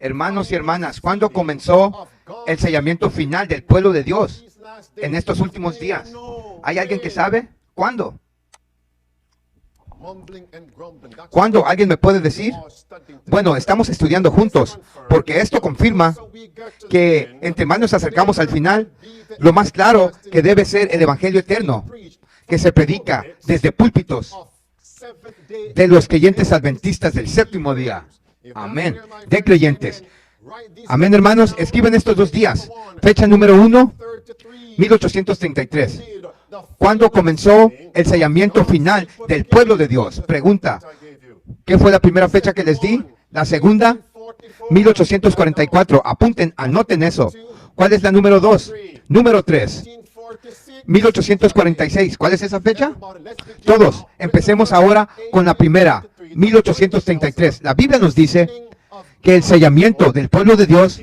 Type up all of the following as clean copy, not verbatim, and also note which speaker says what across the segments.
Speaker 1: Hermanos y hermanas, ¿cuándo comenzó el sellamiento final del pueblo de Dios en estos últimos días? ¿Hay alguien que sabe? ¿Cuándo? ¿Cuándo? ¿Alguien me puede decir? Bueno, estamos estudiando juntos, porque esto confirma que entre más nos acercamos al final, lo más claro que debe ser el Evangelio eterno, que se predica desde púlpitos de los creyentes adventistas del séptimo día. Amén. De creyentes. Amén, hermanos. Escriben estos 2 días. Fecha número 1, 1833. ¿Cuándo comenzó el sellamiento final del pueblo de Dios? Pregunta. ¿Qué fue la primera fecha que les di? La segunda, 1844. Apunten, anoten eso. ¿Cuál es la número 2? Número 3. 1846. ¿Cuál es esa fecha? Todos. Empecemos ahora con la primera, 1833. La Biblia nos dice que el sellamiento del pueblo de Dios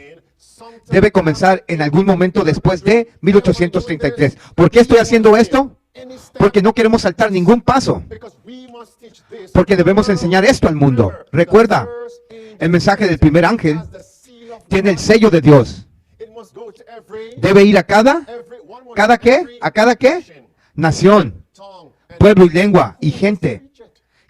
Speaker 1: debe comenzar en algún momento después de 1833. ¿Por qué estoy haciendo esto? Porque no queremos saltar ningún paso. Porque debemos enseñar esto al mundo. Recuerda, el mensaje del primer ángel tiene el sello de Dios. Debe ir a ¿cada qué? ¿A cada qué? Nación, pueblo y lengua y gente.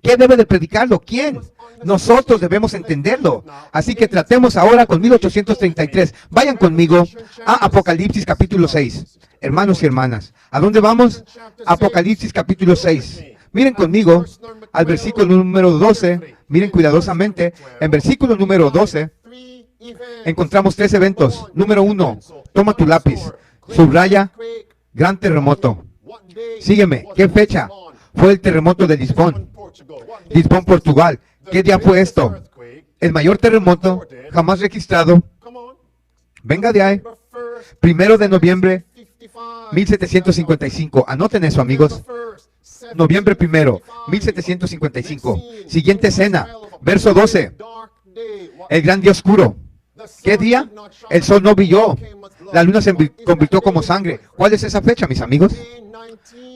Speaker 1: ¿Qué debe de predicarlo? ¿Quién? Nosotros debemos entenderlo. Así que tratemos ahora con 1833. Vayan conmigo a Apocalipsis capítulo 6. Hermanos y hermanas, ¿a dónde vamos? Apocalipsis capítulo 6. Miren conmigo al versículo número 12. Miren cuidadosamente. En versículo número 12 encontramos 3 eventos. Número 1, toma tu lápiz. Subraya, gran terremoto. Sígueme. ¿Qué fecha? Fue el terremoto de Lisbón. Lisbón, Portugal. ¿Qué día fue esto? El mayor terremoto jamás registrado. Venga de ahí. 1 de noviembre, 1755. Anoten eso, amigos. Noviembre 1, 1755. Siguiente escena. Verso 12. El gran día oscuro. ¿Qué día? El sol no brilló. La luna se convirtió como sangre. ¿Cuál es esa fecha, mis amigos?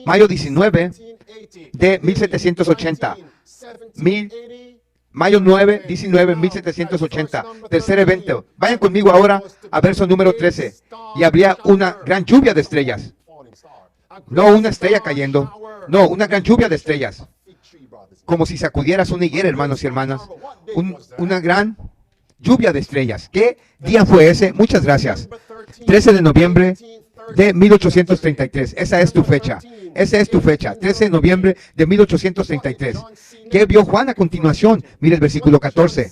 Speaker 1: Mayo 19 de 1780. Mayo 9, 19, 1780. Tercer evento. Vayan conmigo ahora a verso número 13. Y habría una gran lluvia de estrellas. No una estrella cayendo. No, una gran lluvia de estrellas. Como si sacudieras una higuera, hermanos y hermanas. Una gran lluvia de estrellas. ¿Qué día fue ese? Muchas gracias. 13 de noviembre de 1833. Esa es tu fecha. Esa es tu fecha. 13 de noviembre de 1833. ¿Qué vio Juan a continuación? Mire el versículo 14.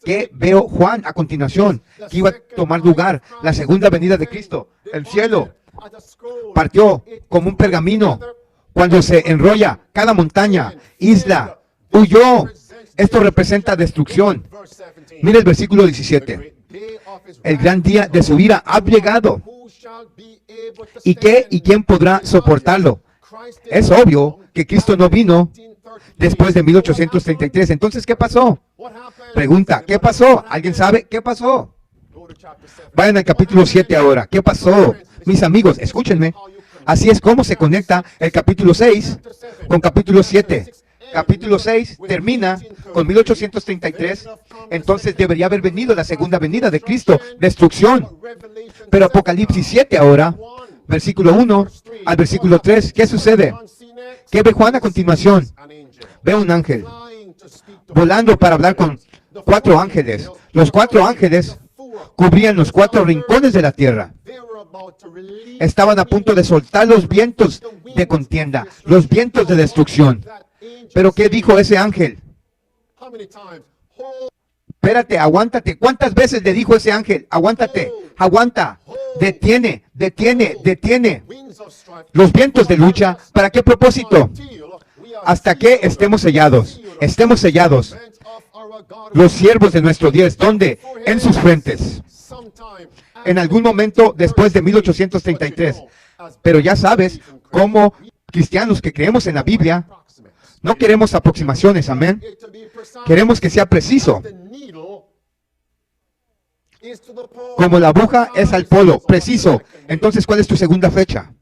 Speaker 1: ¿Qué veo Juan a continuación? Que iba a tomar lugar la segunda venida de Cristo. El cielo partió como un pergamino cuando se enrolla cada montaña, isla, huyó. Esto representa destrucción. Mire el versículo 17. El gran día de su ira ha llegado. ¿Y qué? ¿Y quién podrá soportarlo? Es obvio que Cristo no vino después de 1833. Entonces, ¿qué pasó? Pregunta, ¿qué pasó? ¿Alguien sabe qué pasó? Vayan al capítulo 7 ahora. ¿Qué pasó? Mis amigos, escúchenme. Así es como se conecta el capítulo 6 con capítulo 7. Capítulo 6 termina con 1833. Entonces debería haber venido la segunda venida de Cristo, destrucción. Pero Apocalipsis 7 ahora, versículo 1 al versículo 3, ¿qué sucede? ¿Qué ve Juan a continuación? Ve un ángel volando para hablar con 4 ángeles. Los 4 ángeles cubrían los 4 rincones de la tierra. Estaban a punto de soltar los vientos de contienda, los vientos de destrucción. Pero ¿qué dijo ese ángel? Espérate, aguántate. ¿Cuántas veces le dijo ese ángel? Aguántate, aguanta, detiene, detiene, detiene. Los vientos de lucha, ¿para qué propósito? Hasta que estemos sellados, estemos sellados. Los siervos de nuestro Dios, ¿dónde? En sus frentes. En algún momento después de 1833. Pero ya sabes, como cristianos que creemos en la Biblia, no queremos aproximaciones, amén. Queremos que sea preciso. Como la aguja es al polo, preciso. Entonces, ¿cuál es tu segunda fecha?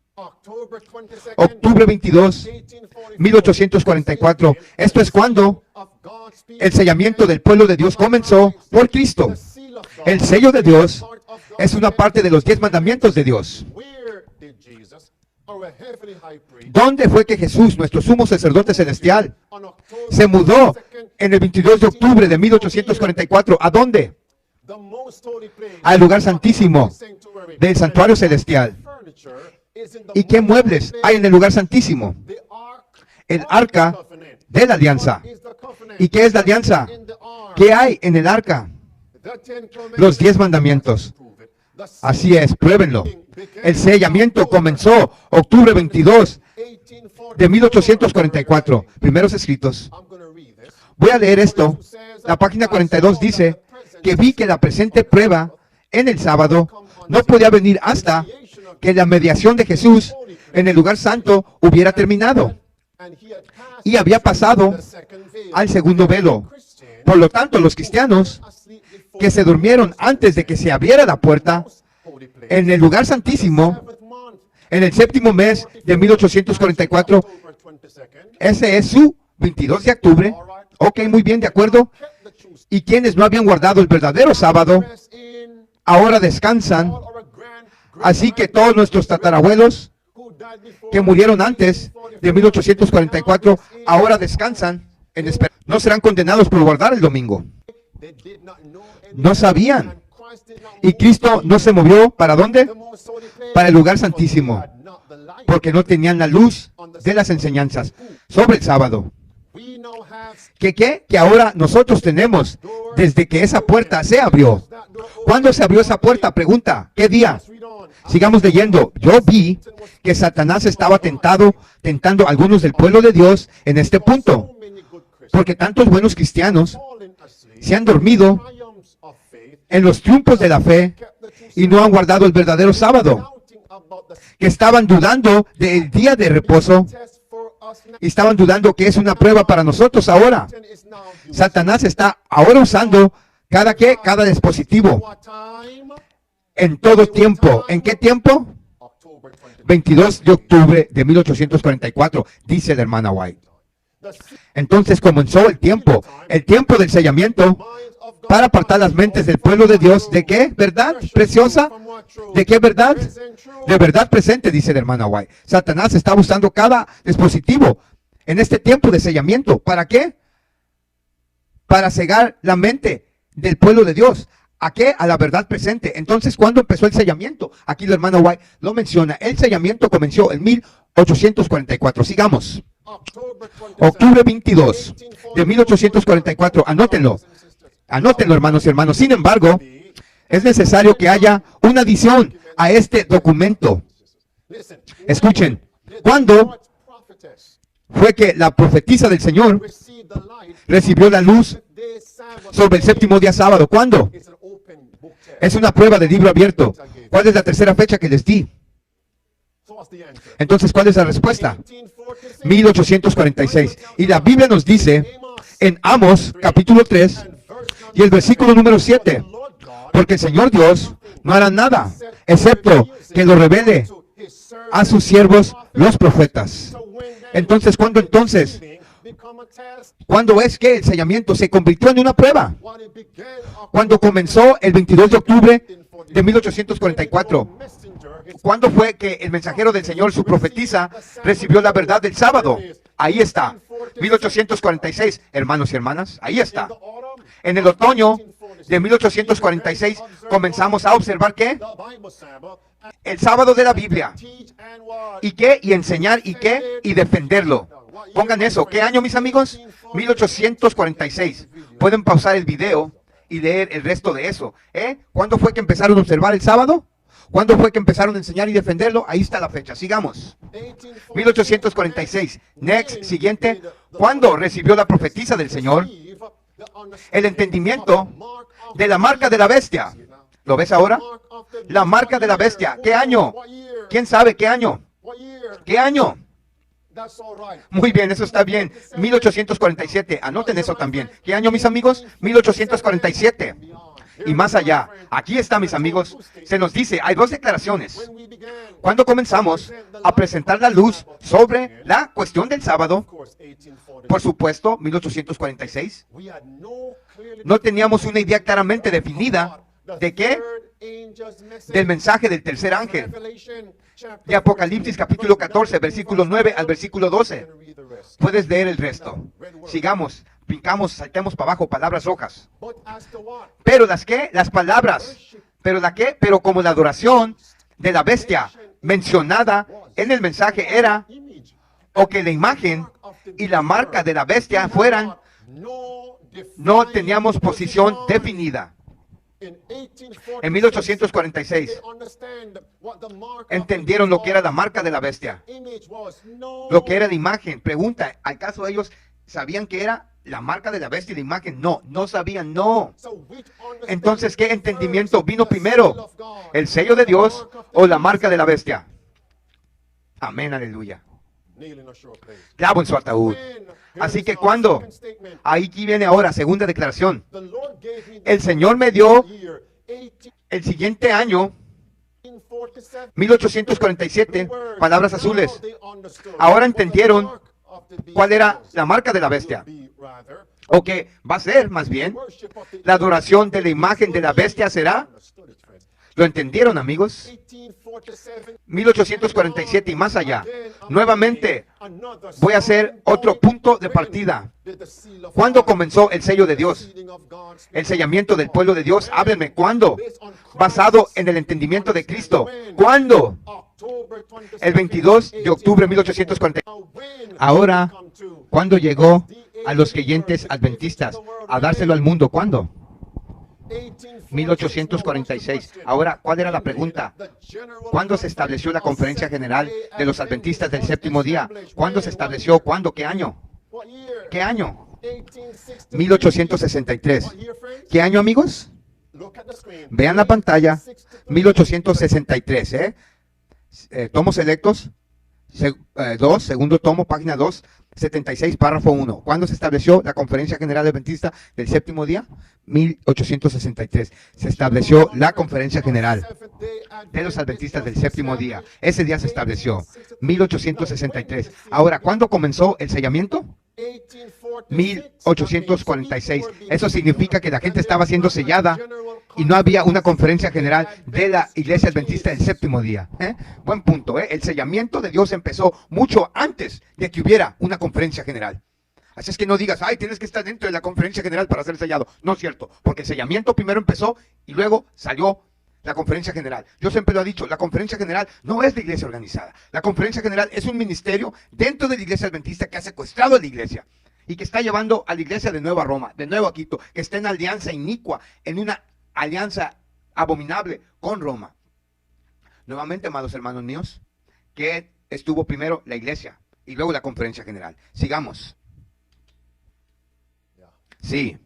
Speaker 1: Octubre 22, 1844. Esto es cuando el sellamiento del pueblo de Dios comenzó por Cristo. El sello de Dios es una parte de los 10 mandamientos de Dios. ¿Dónde fue que Jesús, nuestro sumo sacerdote celestial, se mudó en el 22 de octubre de 1844? ¿A dónde? Al lugar santísimo del santuario celestial. ¿Y qué muebles hay en el lugar santísimo? El arca de la alianza. ¿Y qué es la alianza? ¿Qué hay en el arca? Los 10 mandamientos. Así es, pruébenlo. El sellamiento comenzó octubre 22 de 1844. Primeros escritos. Voy a leer esto. La página 42 dice que vi que la presente prueba en el sábado no podía venir hasta que la mediación de Jesús en el lugar santo hubiera terminado y había pasado al segundo velo. Por lo tanto, los cristianos que se durmieron antes de que se abriera la puerta en el lugar santísimo, en el séptimo mes de 1844, ese es su 22 de octubre. Ok, muy bien, de acuerdo. Y quienes no habían guardado el verdadero sábado, ahora descansan. Así que todos nuestros tatarabuelos que murieron antes de 1844, ahora descansan en espera. No serán condenados por guardar el domingo. No sabían. Y Cristo no se movió, ¿para dónde? Para el lugar santísimo, porque no tenían la luz de las enseñanzas sobre el sábado. Que ahora nosotros tenemos desde que esa puerta se abrió. ¿Cuándo se abrió esa puerta? Pregunta, ¿qué día? Sigamos leyendo. Yo vi que Satanás estaba tentando a algunos del pueblo de Dios en este punto, porque tantos buenos cristianos se han dormido en los triunfos de la fe y no han guardado el verdadero sábado, que estaban dudando del día de reposo y estaban dudando que es una prueba para nosotros ahora. Satanás está ahora usando cada dispositivo en todo tiempo. ¿En qué tiempo? 22 de octubre de 1844, dice la hermana White. Entonces comenzó el tiempo del sellamiento para apartar las mentes del pueblo de Dios. ¿De qué? ¿Verdad preciosa? ¿De qué verdad? De verdad presente, dice la hermana White. Satanás está usando cada dispositivo en este tiempo de sellamiento. ¿Para qué? Para cegar la mente del pueblo de Dios. ¿A qué? A la verdad presente. Entonces, ¿cuándo empezó el sellamiento? Aquí la hermana White lo menciona. El sellamiento comenzó en 1844. Sigamos. Octubre 22 de 1844. Anótenlo. Anótenlo, hermanos y hermanos. Sin embargo, es necesario que haya una adición a este documento. Escuchen. ¿Cuándo fue que la profetisa del Señor recibió la luz sobre el séptimo día sábado? ¿Cuándo? Es una prueba de libro abierto. ¿Cuál es la tercera fecha que les di? Entonces, ¿cuál es la respuesta? 1846. Y la Biblia nos dice en Amos capítulo 3 y el versículo número 7, porque el Señor Dios no hará nada excepto que lo revele a sus siervos los profetas. Entonces, ¿cuándo entonces? ¿Cuándo es que el sellamiento se convirtió en una prueba? Cuando comenzó el 22 de octubre de 1844. ¿Cuándo fue que el mensajero del Señor, su profetisa, recibió la verdad del sábado? Ahí está. 1846, hermanos y hermanas, ahí está. En el otoño de 1846 comenzamos a observar ¿qué? El sábado de la Biblia. ¿Y qué? Y enseñar ¿y qué? Y defenderlo. Pongan eso. ¿Qué año, mis amigos? 1846. Pueden pausar el video y leer el resto de eso. ¿Cuándo fue que empezaron a observar el sábado? ¿Cuándo fue que empezaron a enseñar y defenderlo? Ahí está la fecha. Sigamos. 1846. Next, siguiente. ¿Cuándo recibió la profetisa del Señor el entendimiento de la marca de la bestia? ¿Lo ves ahora? La marca de la bestia. ¿Qué año? ¿Quién sabe qué año? ¿Qué año? Muy bien, eso está bien. 1847. Anoten eso también. ¿Qué año, mis amigos? 1847. Y más allá. Aquí está, mis amigos. Se nos dice, hay dos declaraciones. Cuando comenzamos a presentar la luz sobre la cuestión del sábado, por supuesto, 1846, no teníamos una idea claramente definida ¿De qué? Del mensaje del tercer ángel. De Apocalipsis capítulo 14, versículo 9 al versículo 12. Puedes leer el resto. Sigamos, brincamos, saltemos para abajo, palabras rojas. Pero las que, las palabras, pero la que, pero como la adoración de la bestia mencionada en el mensaje era, o que la imagen y la marca de la bestia fueran, no teníamos posición definida. En 1846 entendieron lo que era la marca de la bestia, lo que era la imagen. Pregunta, ¿acaso ellos sabían que era la marca de la bestia y la imagen? No, no sabían, no. Entonces, ¿qué entendimiento vino primero? ¿El sello de Dios o la marca de la bestia? Amén, aleluya. Clavo en su ataúd. Así que cuando, ahí viene ahora, segunda declaración. El Señor me dio el siguiente año, 1847, palabras azules. Ahora entendieron cuál era la marca de la bestia. O que va a ser, más bien, la adoración de la imagen de la bestia será. ¿Lo entendieron, amigos? 1847 y más allá. Nuevamente, voy a hacer otro punto de partida. ¿Cuándo comenzó el sello de Dios? El sellamiento del pueblo de Dios. Háblenme, ¿cuándo? Basado en el entendimiento de Cristo. ¿Cuándo? El 22 de octubre de 1840. Ahora, ¿cuándo llegó a los creyentes adventistas a dárselo al mundo? ¿Cuándo? 1846. Ahora, ¿cuál era la pregunta? ¿Cuándo se estableció la Conferencia General de los Adventistas del Séptimo Día? ¿Cuándo se estableció? ¿Cuándo? ¿Qué año? ¿Qué año? 1863. ¿Qué año, amigos? Vean la pantalla. 1863, tomos selectos. 2, segundo tomo, página 2, 76, párrafo 1. ¿Cuándo se estableció la Conferencia General Adventista del Séptimo Día? 1863. Se estableció la Conferencia General de los Adventistas del Séptimo Día. Ese día se estableció, 1863. Ahora, ¿cuándo comenzó el sellamiento? 1846. Eso significa que la gente estaba siendo sellada y no había una conferencia general de la Iglesia Adventista del Séptimo Día. Buen punto. El sellamiento de Dios empezó mucho antes de que hubiera una conferencia general. Así es que no digas, ay, tienes que estar dentro de la conferencia general para ser sellado. No es cierto, porque el sellamiento primero empezó y luego salió la conferencia general. Yo siempre lo he dicho, la conferencia general no es la iglesia organizada. La conferencia general es un ministerio dentro de la iglesia adventista que ha secuestrado a la iglesia y que está llevando a la iglesia de nuevo a Roma, de nuevo a Quito, que está en alianza inicua, en una alianza abominable con Roma. Nuevamente, amados hermanos míos, que estuvo primero la iglesia y luego la conferencia general. Sigamos. Sí,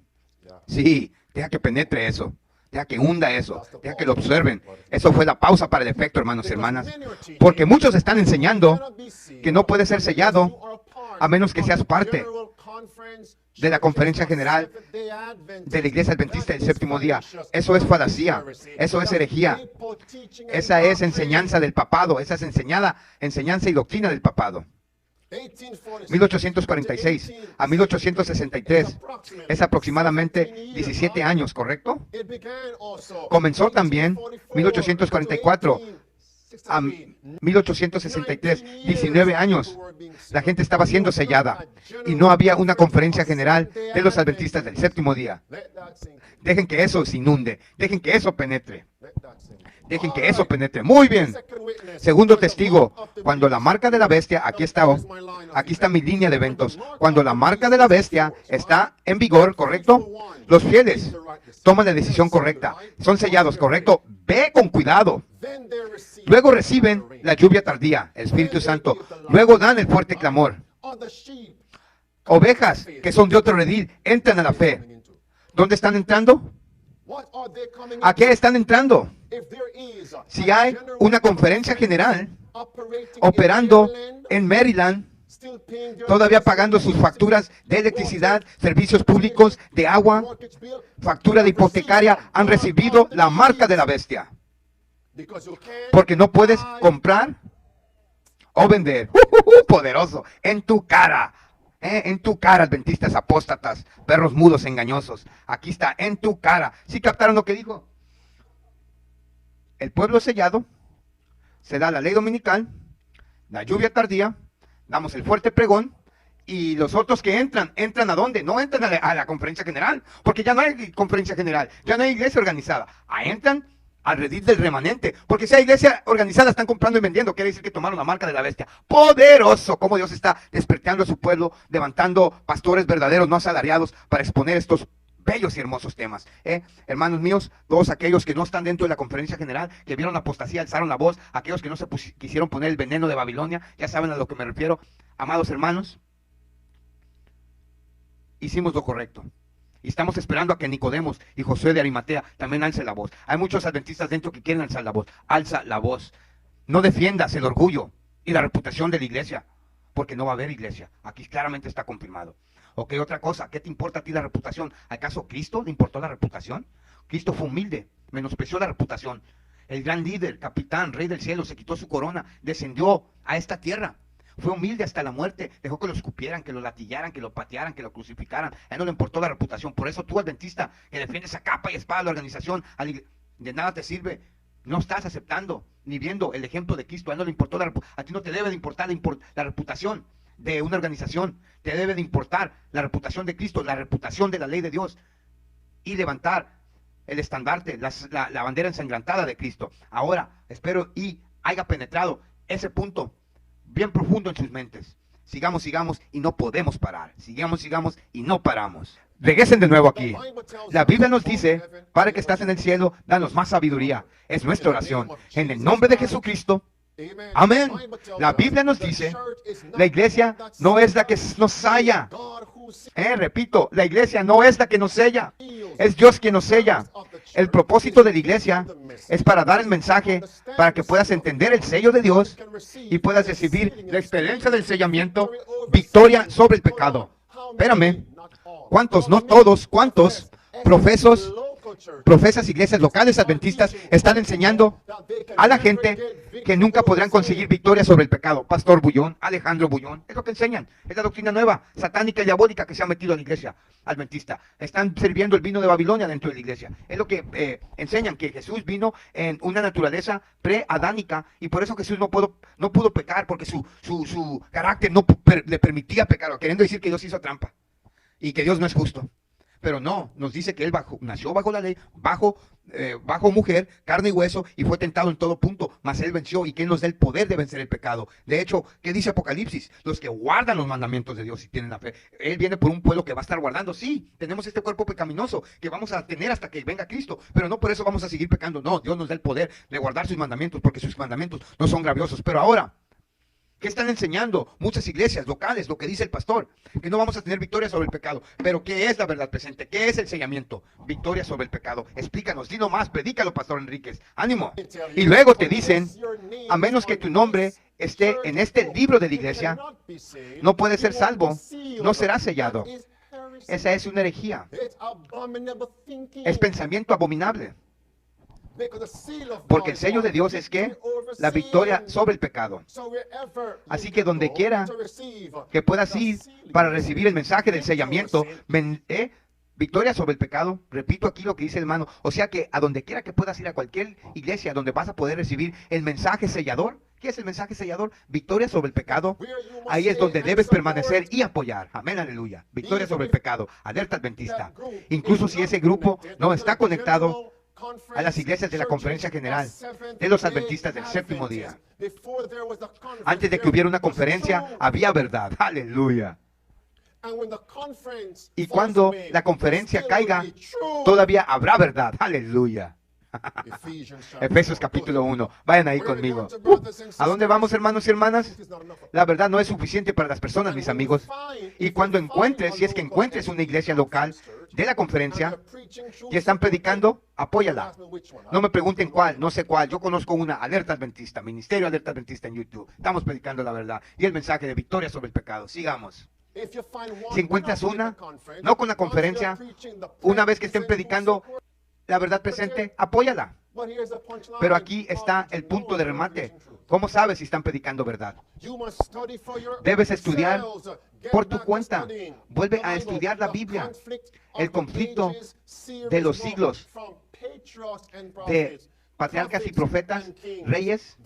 Speaker 1: sí, deja que penetre eso. Deja que hunda eso, deja que lo observen. Eso fue la pausa para el efecto, hermanos y hermanas. Porque muchos están enseñando que no puede ser sellado a menos que seas parte de la conferencia general de la Iglesia Adventista del Séptimo Día. Eso es falacia, eso es herejía. Esa es enseñanza del papado, esa es enseñanza y doctrina del papado. 1846 a 1863 es aproximadamente 17 años, ¿correcto? Comenzó también 1844 a 1863, 19 años. La gente estaba siendo sellada y no había una conferencia general de los adventistas del Séptimo Día. Dejen que eso se inunde, dejen que eso penetre. Dejen que eso penetre. Muy bien. Segundo testigo, cuando la marca de la bestia, aquí está mi línea de eventos. Cuando la marca de la bestia está en vigor, ¿correcto? Los fieles toman la decisión correcta. Son sellados, ¿correcto? Ve con cuidado. Luego reciben la lluvia tardía, el Espíritu Santo. Luego dan el fuerte clamor. Ovejas que son de otro redil entran a la fe. ¿Dónde están entrando? ¿A qué están entrando? Si hay una conferencia general operando en Maryland, todavía pagando sus facturas de electricidad, servicios públicos, de agua, factura de hipotecaria, han recibido la marca de la bestia. Porque no puedes comprar o vender. Poderoso, en tu cara. En tu cara, adventistas apóstatas, perros mudos engañosos. Aquí está, en tu cara. ¿Sí captaron lo que dijo? el pueblo sellado, se da la ley dominical, la lluvia tardía, damos el fuerte pregón, y los otros que entran ¿a dónde? No entran a la conferencia general, porque ya no hay conferencia general, ya no hay iglesia organizada. Entran al redil del remanente, porque si hay iglesia organizada están comprando y vendiendo, quiere decir que tomaron la marca de la bestia. Poderoso, como Dios está despertando a su pueblo, levantando pastores verdaderos, no asalariados, para exponer estos bellos y hermosos temas. Hermanos míos, todos aquellos que no están dentro de la conferencia general, que vieron la apostasía, alzaron la voz, aquellos que no se quisieron poner el veneno de Babilonia, ya saben a lo que me refiero. Amados hermanos, hicimos lo correcto. Y estamos esperando a que Nicodemos y Josué de Arimatea también alcen la voz. Hay muchos adventistas dentro que quieren alzar la voz. Alza la voz. No defiendas el orgullo y la reputación de la iglesia, porque no va a haber iglesia. Aquí claramente está confirmado. Ok, otra cosa, ¿qué te importa a ti la reputación? ¿Acaso Cristo le importó la reputación? Cristo fue humilde, menospreció la reputación. El gran líder, capitán, rey del cielo, se quitó su corona, descendió a esta tierra. Fue humilde hasta la muerte, dejó que lo escupieran, que lo latillaran, que lo patearan, que lo crucificaran. A él no le importó la reputación. Por eso tú, adventista, que defiendes a capa y espada la organización, de nada te sirve. No estás aceptando ni viendo el ejemplo de Cristo. A él no le importó la reputación. A ti no te debe de importar la reputación de una organización. Te debe de importar la reputación de Cristo, la reputación de la ley de Dios. Y levantar el estandarte, la bandera ensangrentada de Cristo. Ahora, espero y haya penetrado ese punto bien profundo en sus mentes. Sigamos y no podemos parar. Sigamos y no paramos. Regresen de nuevo aquí. La Biblia nos dice, Padre que estás en el cielo, danos más sabiduría. Es nuestra oración. En el nombre de Jesucristo. Amén. La Biblia nos dice, la iglesia no es la que nos sella. Repito, la iglesia no es la que nos sella. Es Dios quien nos sella. El propósito de la iglesia es para dar el mensaje, para que puedas entender el sello de Dios y puedas recibir la experiencia del sellamiento, victoria sobre el pecado. Espérame, ¿cuántos, no todos, cuántos profesas iglesias locales adventistas están enseñando a la gente que nunca podrán conseguir victoria sobre el pecado? Pastor Bullón, Alejandro Bullón, es lo que enseñan. Es la doctrina nueva, satánica y diabólica que se ha metido a la iglesia adventista. Están sirviendo el vino de Babilonia dentro de la iglesia. Es lo que enseñan, que Jesús vino en una naturaleza pre-adánica y por eso Jesús no pudo pecar, porque su carácter no le permitía pecar, queriendo decir que Dios hizo trampa y que Dios no es justo. Pero no, nos dice que él nació bajo la ley, bajo mujer, carne y hueso, y fue tentado en todo punto, mas él venció, y que él nos da el poder de vencer el pecado. De hecho, ¿qué dice Apocalipsis? Los que guardan los mandamientos de Dios y tienen la fe. Él viene por un pueblo que va a estar guardando. Sí, tenemos este cuerpo pecaminoso que vamos a tener hasta que venga Cristo, pero no por eso vamos a seguir pecando. No, Dios nos da el poder de guardar sus mandamientos, porque sus mandamientos no son graviosos. Pero ahora, ¿qué están enseñando muchas iglesias locales? Lo que dice el pastor, que no vamos a tener victoria sobre el pecado. Pero ¿qué es la verdad presente? ¿Qué es el sellamiento? Victoria sobre el pecado. Explícanos, di nomás, predícalo, pastor Enríquez. Ánimo. Y luego te dicen, a menos que tu nombre esté en este libro de la iglesia, no puedes ser salvo, no serás sellado. Esa es una herejía. Es pensamiento abominable. Porque el sello de Dios es que la victoria sobre el pecado. Así que donde quiera que puedas ir para recibir el mensaje del sellamiento, victoria sobre el pecado, repito aquí lo que dice el hermano, o sea que a donde quiera que puedas ir, a cualquier iglesia donde vas a poder recibir el mensaje sellador. ¿Qué es el mensaje sellador? Victoria sobre el pecado. Ahí es donde debes permanecer y apoyar. Amén, aleluya. Victoria sobre el pecado. Alerta adventista. Incluso si ese grupo no está conectado a las iglesias de la conferencia general de los adventistas del séptimo día. Antes de que hubiera una conferencia, había verdad. Aleluya. Y cuando la conferencia caiga, todavía habrá verdad. Aleluya. Efesios capítulo 1. Vayan ahí conmigo. ¿A dónde vamos, hermanos y hermanas? La verdad no es suficiente para las personas, mis amigos. Y cuando encuentres, si es que encuentres una iglesia local de la conferencia que están predicando, apóyala. No me pregunten cuál, no sé cuál. Yo conozco una, Alerta Adventista, Ministerio Alerta Adventista en YouTube. Estamos predicando la verdad y el mensaje de victoria sobre el pecado. Sigamos. Si encuentras una, no con la conferencia, una vez que estén predicando la verdad presente, apóyala. Pero aquí está el punto de remate. ¿Cómo sabes si están predicando verdad? Debes estudiar por tu cuenta. Vuelve a estudiar la Biblia. El conflicto de los siglos de patriarcas y profetas, reyes,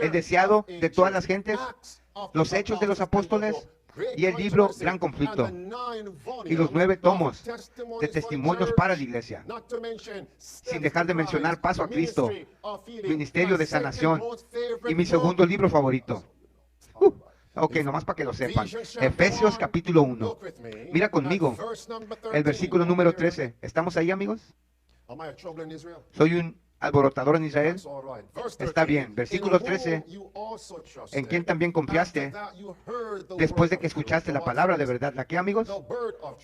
Speaker 1: el deseado de todas las gentes, los hechos de los apóstoles y el libro Gran Conflicto y los 9 tomos de testimonios para la iglesia, sin dejar de mencionar Paso a Cristo, Ministerio de Sanación y mi segundo libro favorito. Ok, nomás para que lo sepan. Efesios capítulo 1. Mira conmigo el versículo número 13. ¿Estamos ahí, amigos? ¿Soy un alborotador en Israel? Está bien. Versículo 13. ¿En quién también confiaste después de que escuchaste la palabra de verdad? ¿La qué, amigos?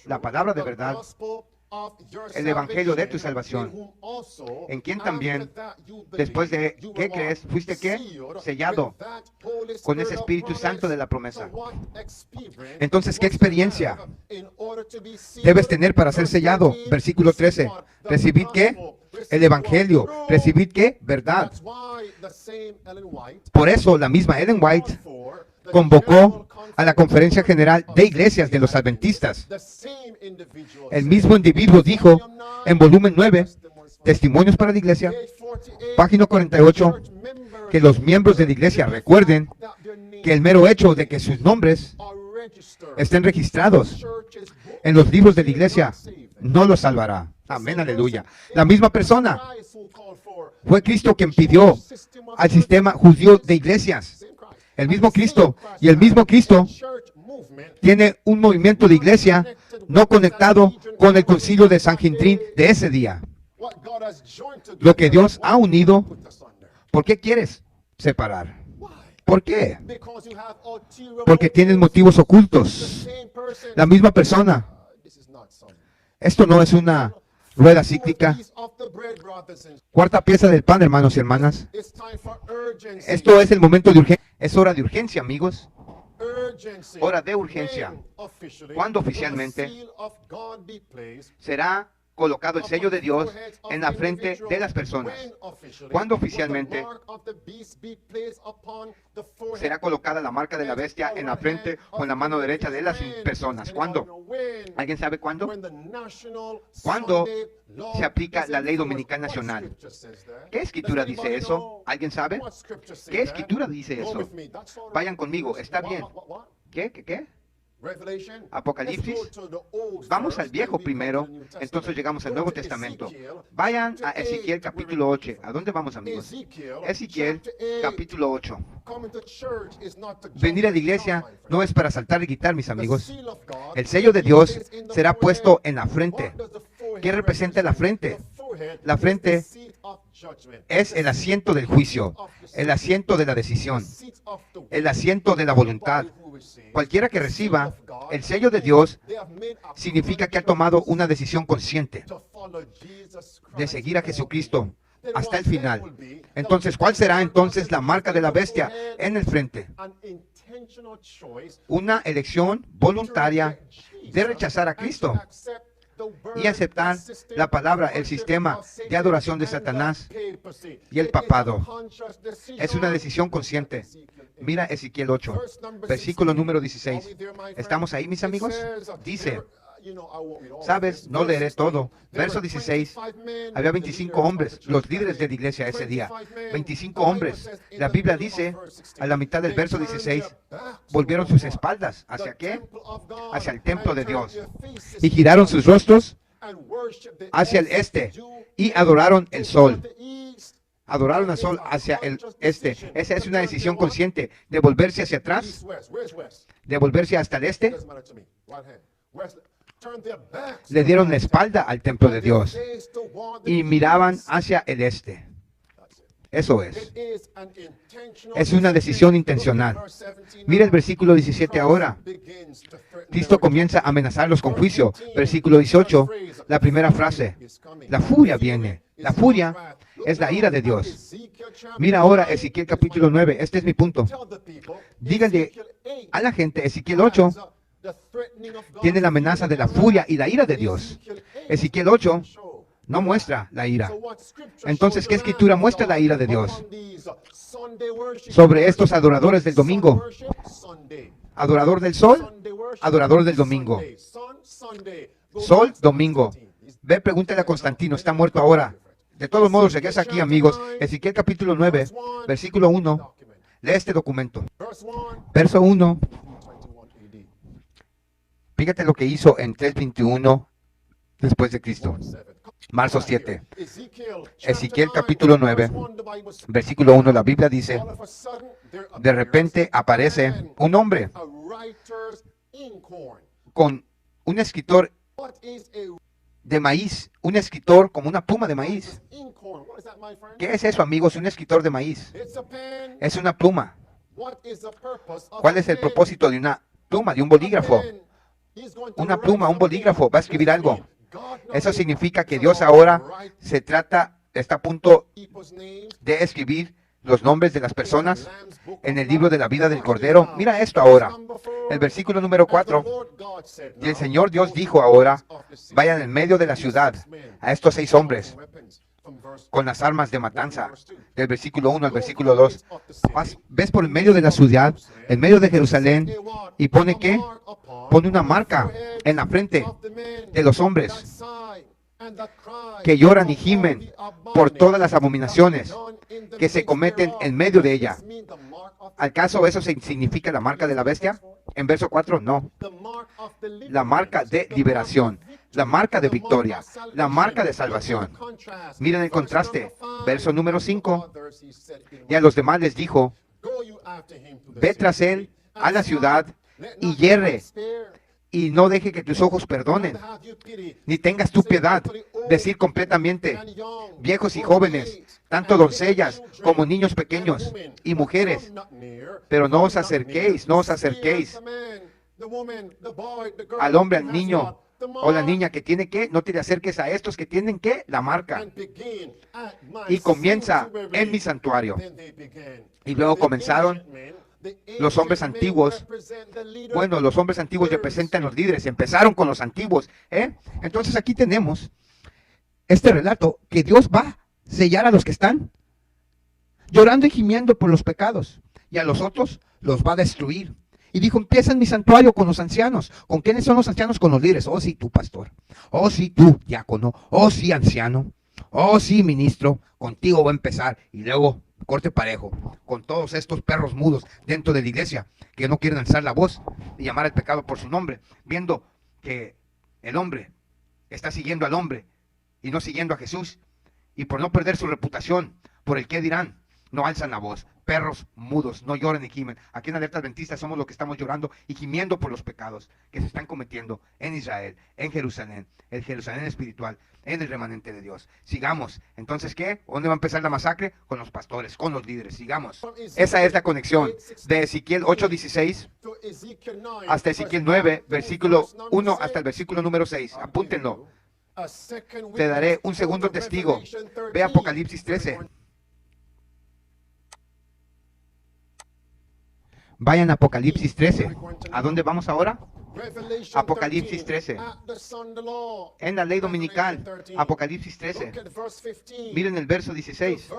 Speaker 1: La palabra de verdad. El evangelio de tu salvación. ¿En quién también, después de qué crees, fuiste qué? Sellado con ese Espíritu Santo de la promesa? Entonces, ¿qué experiencia debes tener para ser sellado? Versículo 13. ¿Recibid qué? El evangelio. ¿Recibid qué? Verdad. Por eso, la misma Ellen White convocó a la Conferencia General de Iglesias de los Adventistas. El mismo individuo dijo en volumen 9, Testimonios para la Iglesia, página 48, que los miembros de la Iglesia recuerden que el mero hecho de que sus nombres estén registrados en los libros de la Iglesia no los salvará. Amén, aleluya. La misma persona fue Cristo quien pidió al sistema judío de iglesias. El mismo Cristo, y el mismo Cristo tiene un movimiento de iglesia no conectado con el concilio de Sanhedrin de ese día. Lo que Dios ha unido, ¿por qué quieres separar? ¿Por qué? Porque tienes motivos ocultos. La misma persona. Esto no es una rueda cíclica. Cuarta pieza del pan, hermanos y hermanas. Esto es el momento de urgencia. Es hora de urgencia, amigos. Hora de urgencia. Cuando oficialmente será colocado el sello de Dios en la frente de las personas. Cuando oficialmente será colocada la marca de la bestia en la frente o en la mano derecha de las personas. ¿Cuándo? ¿Alguien sabe cuándo? ¿Cuándo se aplica la ley dominical nacional? ¿Qué escritura dice eso? ¿Alguien sabe? ¿Qué escritura dice eso? Vayan conmigo, está bien. ¿Qué? Apocalipsis. Vamos al viejo primero, entonces llegamos al Nuevo Testamento. Vayan a Ezequiel capítulo 8. ¿A dónde vamos, amigos? Ezequiel capítulo 8. Venir a la iglesia no es para saltar y gritar, mis amigos. El sello de Dios será puesto en la frente. ¿Qué representa la frente? La frente es el asiento del juicio, el asiento de la decisión, el asiento de la voluntad. Cualquiera que reciba el sello de Dios significa que ha tomado una decisión consciente de seguir a Jesucristo hasta el final. Entonces, ¿cuál será entonces la marca de la bestia en el frente? Una elección voluntaria de rechazar a Cristo y aceptar la palabra, el sistema de adoración de Satanás y el papado. Es una decisión consciente. Mira Ezequiel 8, versículo número 16. ¿Estamos ahí, mis amigos? Dice, ¿sabes? No leeré todo. Verso 16. Había 25 hombres, los líderes de la iglesia ese día. 25 hombres. La Biblia dice, a la mitad del verso 16, volvieron sus espaldas. ¿Hacia qué? Hacia el templo de Dios. Y giraron sus rostros hacia el este y adoraron el sol. Adoraron al sol hacia el este. Esa es una decisión consciente de volverse hacia atrás, de volverse hasta el este. Le dieron la espalda al templo de Dios y miraban hacia el este. Eso es. Es una decisión intencional. Mira el versículo 17 ahora. Cristo comienza a amenazarlos con juicio. Versículo 18, la primera frase. La furia viene. La furia es la ira de Dios. Mira ahora Ezequiel capítulo 9. Este es mi punto. Díganle a la gente, Ezequiel 8 tiene la amenaza de la furia y la ira de Dios. Ezequiel 8 no muestra la ira. Entonces, ¿qué escritura muestra la ira de Dios? Sobre estos adoradores del domingo. Adorador del sol, adorador del domingo. Sol, domingo. Ve, pregúntale a Constantino, está muerto ahora. De todos modos, regresa aquí, amigos. Ezequiel capítulo 9, versículo 1. Lee este documento. Verso 1. Fíjate lo que hizo en 321 después de Cristo. Marzo 7. Ezequiel capítulo 9, versículo 1. La Biblia dice, de repente aparece un hombre con un escritor de maíz, un escritor como una pluma de maíz. ¿Qué es eso, amigos? Un escritor de maíz. Es una pluma. ¿Cuál es el propósito de una pluma, de un bolígrafo? Una pluma, un bolígrafo, va a escribir algo. Eso significa que Dios ahora está a punto de escribir los nombres de las personas en el libro de la vida del Cordero. Mira esto ahora. El versículo número 4. Y el Señor Dios dijo ahora, vayan en medio de la ciudad a estos 6 hombres con las armas de matanza. Del versículo 1 al versículo 2. Ves por el medio de la ciudad, en medio de Jerusalén, y pone ¿qué? Pone una marca en la frente de los hombres que lloran y gimen por todas las abominaciones que se cometen en medio de ella. ¿Acaso eso significa la marca de la bestia? En verso 4, no. La marca de liberación, la marca de victoria, la marca de salvación. Miren el contraste. Verso número 5. Y a los demás les dijo, ve tras él a la ciudad y hierre, y no deje que tus ojos perdonen, ni tengas tu piedad. Decir completamente, viejos y jóvenes, tanto doncellas como niños pequeños y mujeres, pero no os acerquéis al hombre, al niño o la niña que tiene que, no te acerques a estos que tienen que, la marca. Y comienza en mi santuario. Y luego comenzaron los hombres antiguos. Bueno, los hombres antiguos representan los líderes. Empezaron con los antiguos. Entonces aquí tenemos este relato que Dios va a sellar a los que están llorando y gimiendo por los pecados, y a los otros los va a destruir. Y dijo, empieza en mi santuario con los ancianos. ¿Con quiénes son los ancianos? Con los líderes. Oh, sí, tú, pastor. Oh, sí, tú, diácono. Oh, sí, anciano. Oh, sí, ministro. Contigo va a empezar. Y luego, corte parejo, con todos estos perros mudos dentro de la iglesia que no quieren alzar la voz y llamar al pecado por su nombre, viendo que el hombre está siguiendo al hombre y no siguiendo a Jesús. Y por no perder su reputación, por el qué dirán, no alzan la voz. Perros mudos, no lloren y gimen. Aquí en Alerta Adventista somos los que estamos llorando y gimiendo por los pecados que se están cometiendo en Israel, en Jerusalén, el Jerusalén espiritual, en el remanente de Dios. Sigamos. Entonces, ¿qué? ¿Dónde va a empezar la masacre? Con los pastores, con los líderes. Sigamos. Esa es la conexión de Ezequiel 8:16 hasta Ezequiel 9, versículo 1 hasta el versículo número 6. Apúntenlo. Te daré un segundo testigo. Ve Apocalipsis 13. Vayan a Apocalipsis 13. ¿A dónde vamos ahora? Apocalipsis 13. En la ley dominical, Apocalipsis 13. Miren el verso 16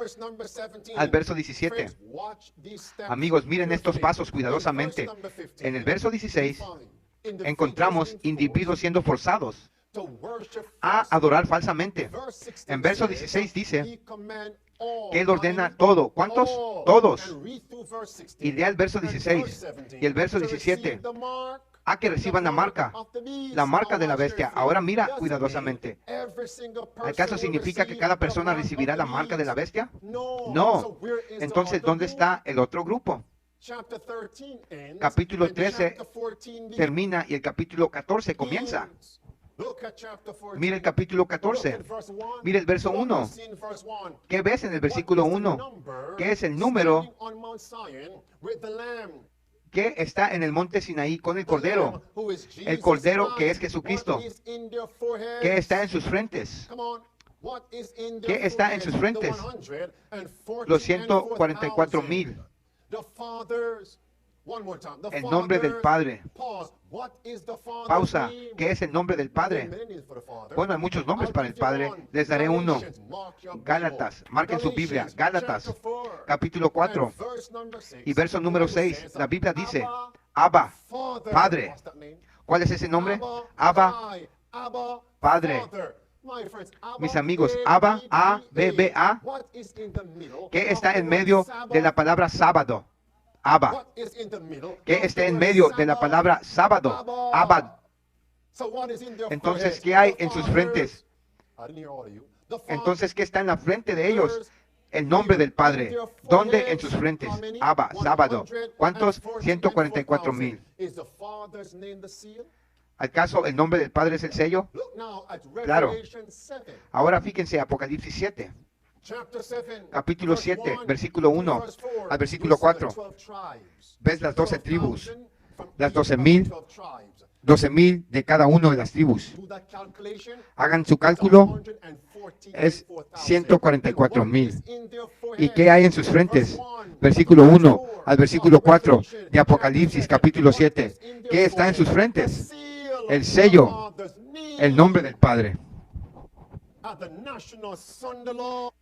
Speaker 1: al verso 17. Amigos, miren estos pasos cuidadosamente. En el verso 16 encontramos individuos siendo forzados a adorar falsamente. En verso 16 dice que Él ordena todo. ¿Cuántos? Todos. Y lea el verso 16 y el verso 17. A que reciban la marca de la bestia. Ahora mira cuidadosamente. ¿Acaso significa que cada persona recibirá la marca de la bestia? No. Entonces, ¿dónde está el otro grupo? Capítulo 13 termina y el capítulo 14 comienza. Mira el capítulo 14. Mira el verso 1. ¿Qué ves en el versículo 1? ¿Qué es el número que está en el monte Sinaí con el Cordero? El Cordero que es Jesucristo. ¿Qué está en sus frentes? ¿Qué está en sus frentes? Los 144,000. El nombre del Padre. Pausa. ¿Qué es el nombre del Padre? Bueno, hay muchos nombres para el Padre. Les daré uno. Gálatas. Marquen su Biblia. Gálatas, capítulo 4 y verso número 6. La Biblia dice, Abba, Padre. ¿Cuál es ese nombre? Abba, Padre. Mis amigos, Abba, A-B-B-A, ¿qué está en medio de la palabra sábado? Abba. ¿Qué está en medio de la palabra sábado? Abba. Entonces, ¿qué hay en sus frentes? Entonces, ¿qué está en la frente de ellos? El nombre del Padre. ¿Dónde? En sus frentes. Abba, sábado. ¿Cuántos? 144,000. ¿Acaso el nombre del Padre es el sello? Claro. Ahora fíjense, Apocalipsis 7. Capítulo 7, versículo 1 al versículo 4. ¿Ves las 12 tribus? Las 12,000. 12,000 de cada una de las tribus. Hagan su cálculo. Es 144,000. ¿Y qué hay en sus frentes? Versículo 1 al versículo 4 de Apocalipsis capítulo 7. ¿Qué está en sus frentes? El sello, el nombre del Padre.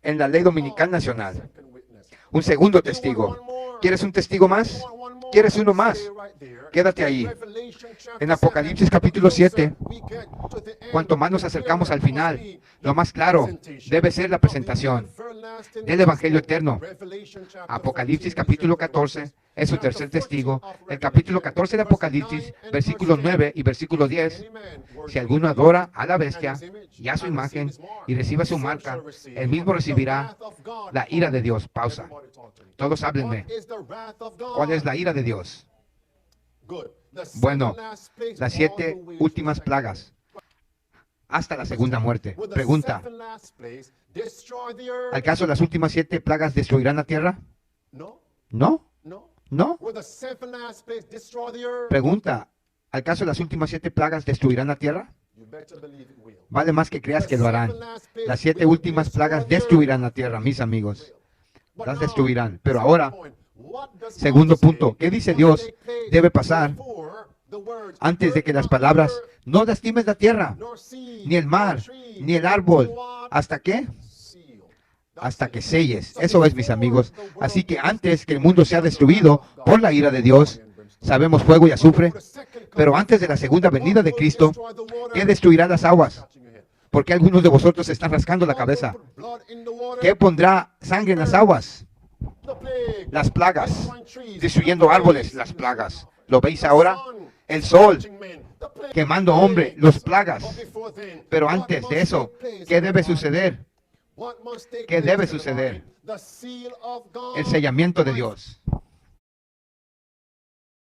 Speaker 1: En la ley dominical nacional. Un segundo testigo. ¿Quieres un testigo más? ¿Quieres uno más? Quédate ahí. En Apocalipsis capítulo 7, cuanto más nos acercamos al final, lo más claro debe ser la presentación del Evangelio eterno. Apocalipsis capítulo 14 es su tercer testigo. El capítulo 14 de Apocalipsis, versículo 9 y versículo 10. Si alguno adora a la bestia y a su imagen y reciba su marca, él mismo recibirá la ira de Dios. Pausa. Todos háblenme. ¿Cuál es la ira de Dios? Bueno, las 7 últimas plagas hasta la segunda muerte. Pregunta: ¿acaso las últimas 7 plagas destruirán la tierra? ¿No? ¿No? Pregunta: ¿acaso las últimas 7 plagas destruirán la tierra? Vale más que creas que lo harán. Las 7 últimas plagas destruirán la tierra, mis amigos. Las destruirán. Pero ahora, segundo punto, ¿qué dice Dios debe pasar antes de que las palabras no lastimes la tierra, ni el mar, ni el árbol? ¿Hasta qué? Hasta que selles. Eso es, mis amigos. Así que antes que el mundo sea destruido por la ira de Dios, sabemos fuego y azufre, pero antes de la segunda venida de Cristo, ¿qué destruirá las aguas? Porque algunos de vosotros se están rascando la cabeza. ¿Qué pondrá sangre en las aguas? Las plagas. Destruyendo árboles, las plagas. ¿Lo veis ahora? El sol. Quemando hombre, las plagas. Pero antes de eso, ¿qué debe suceder? ¿Qué debe suceder? El sellamiento de Dios.